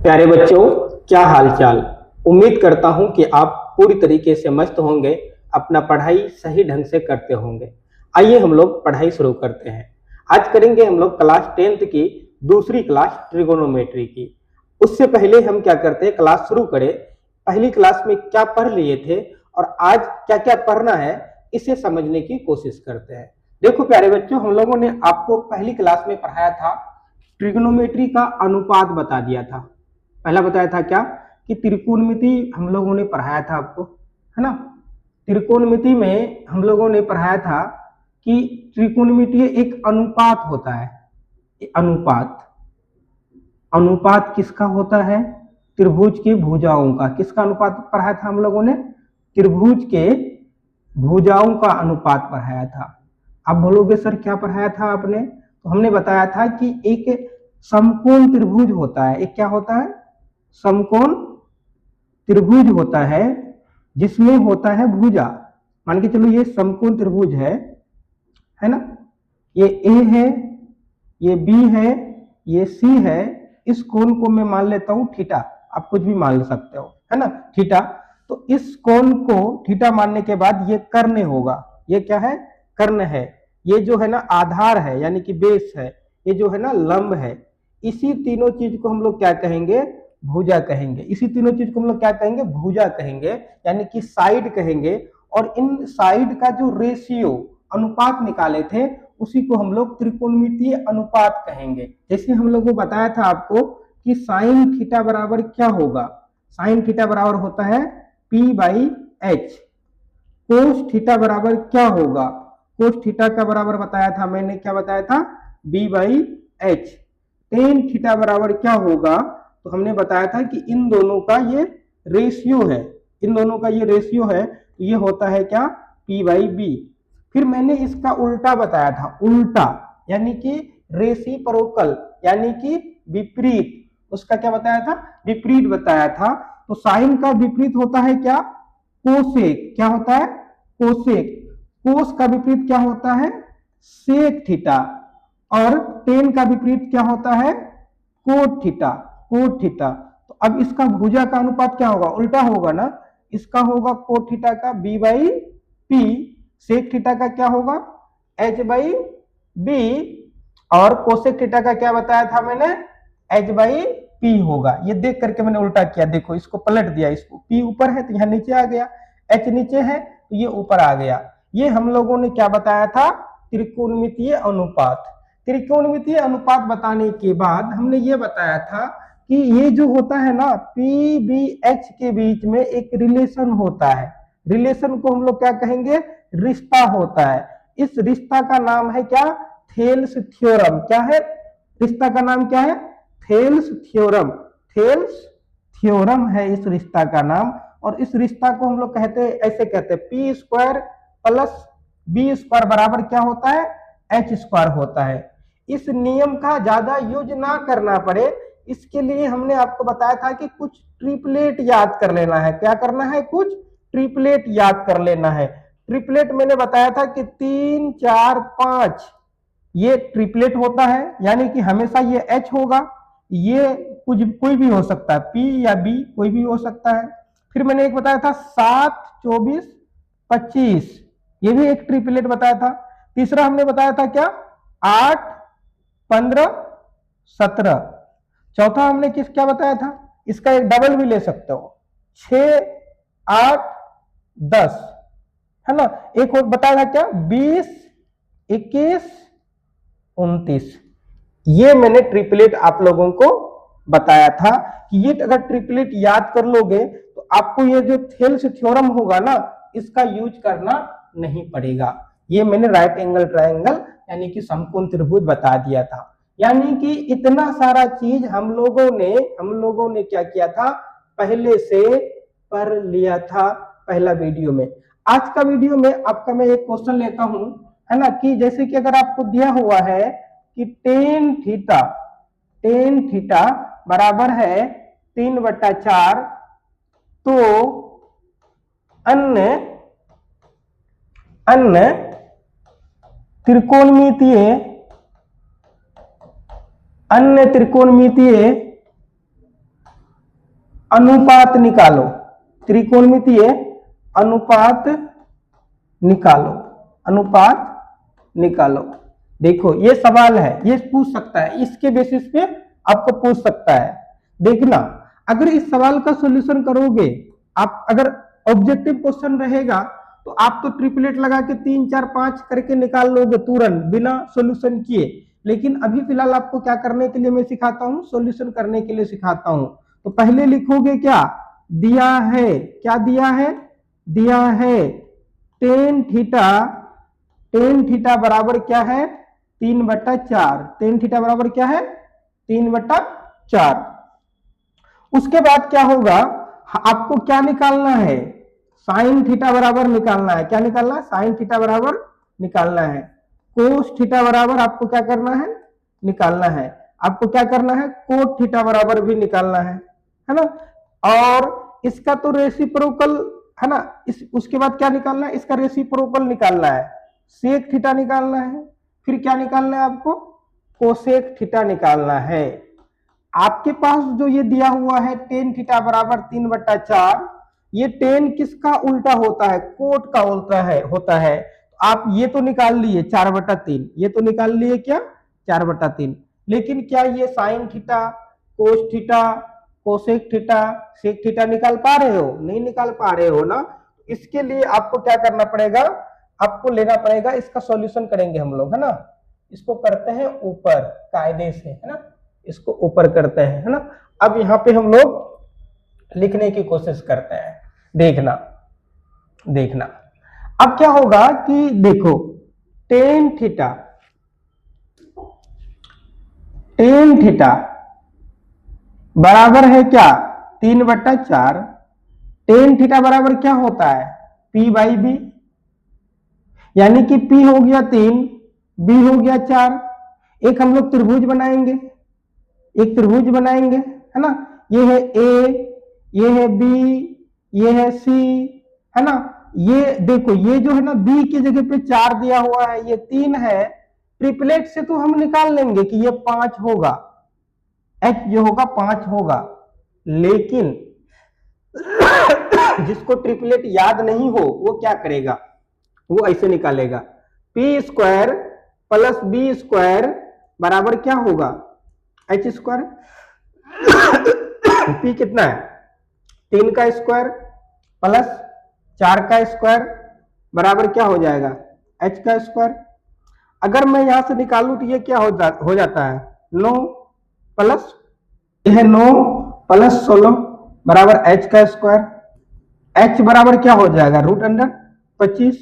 प्यारे बच्चों, क्या हालचाल। उम्मीद करता हूं कि आप पूरी तरीके से मस्त होंगे, अपना पढ़ाई सही ढंग से करते होंगे। आइए हम लोग पढ़ाई शुरू करते हैं। आज करेंगे हम लोग क्लास 10th की दूसरी क्लास ट्रिगोनोमेट्री की। उससे पहले हम क्या करते हैं, क्लास शुरू करें, पहली क्लास में क्या पढ़ लिए थे और आज क्या क्या पढ़ना है इसे समझने की कोशिश करते हैं। देखो प्यारे बच्चों, हम लोगों ने आपको पहली क्लास में पढ़ाया था, ट्रिगोनोमेट्री का अनुपात बता दिया था। पहला बताया था क्या कि त्रिकोणमिति हम लोगों ने पढ़ाया था आपको, है ना। त्रिकोणमिति में हम लोगों ने पढ़ाया था कि त्रिकोणमिति एक अनुपात होता है। अनुपात अनुपात किसका होता है? त्रिभुज की भुजाओं का। किसका अनुपात पढ़ाया था हम लोगों ने? त्रिभुज के भुजाओं का अनुपात पढ़ाया था। आप बोलोगे सर क्या पढ़ाया था आपने? तो हमने बताया था कि एक समकोण त्रिभुज होता है। एक क्या होता है? समकोण त्रिभुज होता है जिसमें होता है भुजा। मान के चलो ये समकोण त्रिभुज है ना। ये ए है, ये बी है, ये सी है। इस कोण को मैं मान लेता हूं थीटा, आप कुछ भी मान ले सकते हो, है ना, थीटा। तो इस कोण को थीटा मानने के बाद ये कर्ण होगा। ये क्या है? कर्ण है। ये जो है ना आधार है, यानी कि बेस है। ये जो है ना लंब है। इसी तीनों चीज को हम लोग क्या कहेंगे? भुजा कहेंगे। इसी तीनों चीज को हम लोग क्या कहेंगे? भुजा कहेंगे, यानी कि साइड कहेंगे। और इन साइड का जो रेशियो अनुपात निकाले थे उसी को हम लोग त्रिकोणमितीय अनुपात कहेंगे। जैसे हम लोगों को बताया था आपको कि साइन थीटा बराबर क्या होगा? साइन थीटा बराबर होता है P/H। कोस थीटा बराबर क्या होगा? कोस थीटा का बराबर बताया था मैंने, क्या बताया था? B/H। टेन थीटा बराबर क्या होगा? तो हमने बताया था कि इन दोनों का ये रेशियो है। इन दोनों का ये रेशियो है, तो ये होता है क्या? P/B। फिर मैंने इसका उल्टा बताया था, उल्टा यानी कि रेसिप्रोकल, यानी कि विपरीत। उसका क्या बताया था? विपरीत बताया था। तो साइन का विपरीत होता है क्या? कोसेक। क्या होता है? कोसेक। कोस का विपरीत क्या होता है? Sec theta. और टेन का विपरीत क्या होता है? Cot theta. Cot theta. तो अब इसका भुजा का अनुपात क्या होगा? उल्टा होगा ना। इसका होगा कोट थीटा का B/P। सेक थीटा का क्या होगा? H/B। और कोसेक थीटा का क्या बताया था मैंने? H/P होगा। ये देख करके मैंने उल्टा किया। देखो इसको पलट दिया, इसको P ऊपर है तो यहाँ नीचे आ गया, H नीचे है तो ये ऊपर आ गया। ये हम लोगों ने क्या बताया था? त्रिकोणमितीय अनुपात। त्रिकोणमितीय अनुपात बताने के बाद हमने ये बताया था कि ये जो होता है ना PBH के बीच में एक रिलेशन होता है। रिलेशन को हम लोग क्या कहेंगे? रिश्ता होता है। इस रिश्ता का नाम है क्या? Thales theorem. क्या है? रिश्ता का नाम क्या है? Thales theorem. थेल्स थ्योरम है इस रिश्ता का नाम। और इस रिश्ता को हम लोग कहते हैं, ऐसे कहते हैं, P² + B² बराबर क्या होता है? H² होता है। इस नियम का ज्यादा यूज ना करना पड़े इसके लिए हमने आपको बताया था कि कुछ ट्रिपलेट याद कर लेना है। क्या करना है? कुछ ट्रिपलेट याद कर लेना है। ट्रिपलेट मैंने बताया था कि 3, 4, 5 ये ट्रिपलेट होता है, यानी कि हमेशा ये H होगा। ये कुछ कोई भी हो सकता है, P या B कोई भी हो सकता है। फिर मैंने एक बताया था 7, 24, 25, ये भी एक ट्रिपलेट बताया था। तीसरा हमने बताया था क्या? 8, 15, 17। चौथा हमने क्या बताया था? इसका एक डबल भी ले सकते हो, 6, 8, 10, है ना। एक और बताया था क्या? 20, 21, 29। ये मैंने ट्रिपलेट आप लोगों को बताया था कि ये अगर ट्रिपलेट याद कर लोगे तो आपको ये जो थेल्स थ्योरम होगा ना इसका यूज करना नहीं पड़ेगा। ये मैंने राइट एंगल ट्रायंगल यानी कि समकोण त्रिभुज बता दिया था। यानी कि इतना सारा चीज हम लोगों ने क्या किया था? पहले से पढ़ लिया था पहला वीडियो में। आज का वीडियो में आपका मैं एक क्वेश्चन लेता हूं, है ना, कि जैसे कि अगर आपको दिया हुआ है कि टेन थीटा बराबर है 3/4, तो अन्य त्रिकोणमितीय अनुपात निकालो, त्रिकोणमितीय अनुपात निकालो, अनुपात निकालो। देखो ये सवाल है, ये पूछ सकता है, इसके बेसिस पे आपको पूछ सकता है। देखना, अगर इस सवाल का सॉल्यूशन करोगे आप, अगर ऑब्जेक्टिव क्वेश्चन रहेगा तो आप तो ट्रिपलेट लगा के 3 4 5 करके निकाल लोगे तुरंत बिना सॉल्यूशन किए। लेकिन अभी फिलहाल आपको क्या करने के लिए मैं सिखाता हूं, सॉल्यूशन करने के लिए सिखाता हूं। तो पहले लिखोगे क्या दिया है, क्या दिया है, दिया है टेन थीटा, टेन थीटा बराबर क्या है 3/4, टेन थीटा बराबर क्या है 3/4। उसके बाद क्या होगा, आपको क्या निकालना है, साइन थीटा बराबर निकालना है, क्या निकालना है, साइन थीटा बराबर निकालना है। कोस थीटा बराबर आपको क्या करना है, निकालना है। आपको क्या करना है, कोट थीटा बराबर भी निकालना है ना। और इसका तो रेसिप्रोकल है ना, उसके बाद क्या निकालना है, इसका रेसिप्रोकल निकालना है, सेक थीटा निकालना है। फिर क्या निकालना है आपको, कोसेक थीटा निकालना है। आपके पास जो ये दिया हुआ है टेन थीटा बराबर 3/4, ये टेन किसका उल्टा होता है, कोट का उल्टा है होता है। आप ये तो निकाल लिए 4/3, ये तो निकाल लिए क्या 4/3। लेकिन क्या ये sine theta, cos theta, cosec theta, sec theta निकाल पा रहे हो, नहीं निकाल पा रहे हो ना। इसके लिए आपको क्या करना पड़ेगा, आपको लेना पड़ेगा, इसका सॉल्यूशन करेंगे हम लोग है ना। इसको करते हैं ऊपर कायदे से है ना, इसको ऊपर करते हैं है ना। अब यहाँ पे हम लोग लिखने की कोशिश करते हैं। देखना, देखना अब क्या होगा कि देखो टेन थीटा, टेन थीटा बराबर है क्या 3/4। टेन थीटा बराबर क्या होता है P/B, यानी कि P हो गया 3, B हो गया 4। एक हम लोग त्रिभुज बनाएंगे, एक त्रिभुज बनाएंगे है ना। ये है A, ये है B, ये है C है ना। ये देखो ये जो है ना B की जगह पे 4 दिया हुआ है, ये 3 है। ट्रिपलेट से तो हम निकाल लेंगे कि ये 5 होगा, H जो होगा 5 होगा। लेकिन जिसको ट्रिपलेट याद नहीं हो वो क्या करेगा, वो ऐसे निकालेगा P² प्लस B² बराबर क्या होगा H²। P कितना है 3 का स्क्वायर प्लस 4 का स्क्वायर बराबर क्या हो जाएगा H का स्क्वायर। अगर मैं यहां से निकालूं तो ये क्या हो जाता है 9 प्लस, यह 9 प्लस 16 बराबर H का स्क्वायर। H बराबर क्या हो जाएगा √25,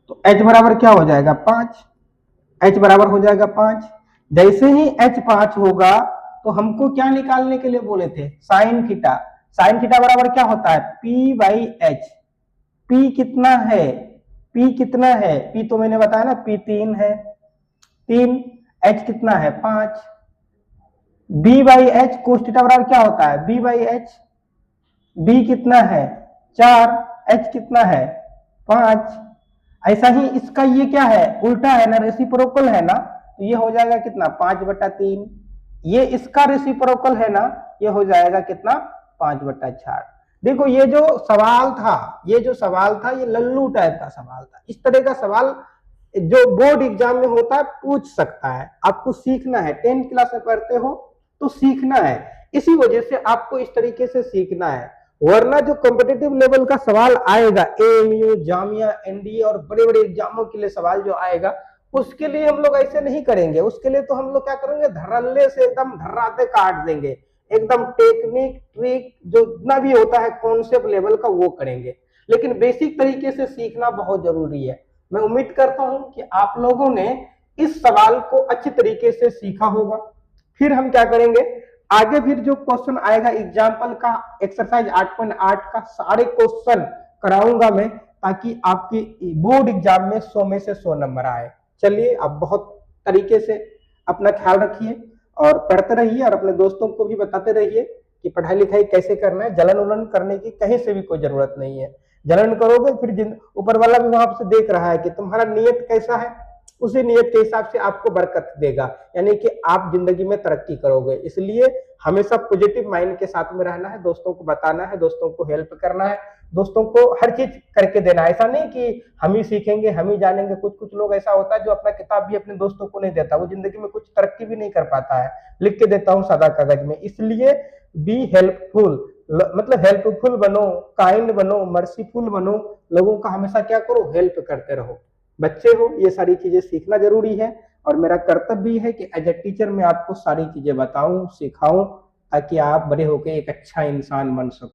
तो H बराबर क्या हो जाएगा 5, H बराबर हो जाएगा 5। जैसे ही H 5 होगा तो हमको क्या निकालने के लिए बोले थे साइन थीटा। साइन थीटा बराबर क्या होता है P/H। P कितना है, P कितना है, P तो मैंने बताया ना P 3 है 3, H कितना है 5। B/H कोस थीटा बराबर क्या होता है B/H। B कितना है 4, H कितना है 5। ऐसा ही इसका ये क्या है उल्टा है ना, रेसिप्रोकल है ना, तो ये हो जाएगा कितना 5/3। ये इसका रेसिप्रोकल है ना, ये हो जाएगा कितना 5/4। देखो ये जो सवाल था, ये जो सवाल था ये लल्लू टाइप का सवाल था। इस तरह का सवाल जो बोर्ड एग्जाम में होता है पूछ सकता है। आपको सीखना है, 10th क्लास में पढ़ते हो तो सीखना है, इसी वजह से आपको इस तरीके से सीखना है। वरना जो कॉम्पिटिटिव लेवल का सवाल आएगा AMU, जामिया, NDA और बड़े बड़े एग्जामों के लिए सवाल जो आएगा, उसके लिए हम लोग ऐसे नहीं करेंगे। उसके लिए तो हम लोग क्या करेंगे धड़ल्ले से एकदम धर्राते काट देंगे, एकदम टेक्निक ट्रिक जो जितना भी होता है कॉन्सेप्ट लेवल का वो करेंगे। लेकिन बेसिक तरीके से सीखना बहुत जरूरी है। मैं उम्मीद करता हूं कि आप लोगों ने इस सवाल को अच्छी तरीके से सीखा होगा। फिर हम क्या करेंगे आगे, फिर जो क्वेश्चन आएगा एग्जाम्पल का एक्सरसाइज 8.8 का सारे क्वेश्चन कराऊंगा मैं, ताकि आपके बोर्ड एग्जाम में 100 में से 100 नंबर आए। चलिए आप बहुत तरीके से अपना ख्याल रखिए और पढ़ते रहिए और अपने दोस्तों को भी बताते रहिए कि पढ़ाई लिखाई कैसे करना है। जलन उलन करने की कहीं से भी कोई जरूरत नहीं है। जलन करोगे फिर ऊपर वाला भी वहां से देख रहा है कि तुम्हारा नियत कैसा है, उसी नीयत के हिसाब से आपको बरकत देगा, यानी कि आप जिंदगी में तरक्की करोगे। इसलिए हमेशा पॉजिटिव माइंड के साथ में रहना है, दोस्तों को बताना है, दोस्तों को हेल्प करना है, दोस्तों को हर चीज करके देना है। ऐसा नहीं कि हम ही सीखेंगे, हम ही जानेंगे। कुछ कुछ लोग ऐसा होता है जो अपना किताब भी अपने दोस्तों को नहीं देता, वो जिंदगी में कुछ तरक्की भी नहीं कर पाता है। लिख के देता हूँ सादा कागज में। इसलिए बी हेल्पफुल, मतलब हेल्पफुल बनो, काइंड बनो, मर्सीफुल बनो, लोगों का हमेशा क्या करो, हेल्प करते रहो। बच्चे हो, ये सारी चीजें सीखना जरूरी है, और मेरा कर्तव्य भी है कि एज ए टीचर मैं आपको सारी चीजें बताऊं, सिखाऊं, ताकि आप बड़े होकर एक अच्छा इंसान बन सको।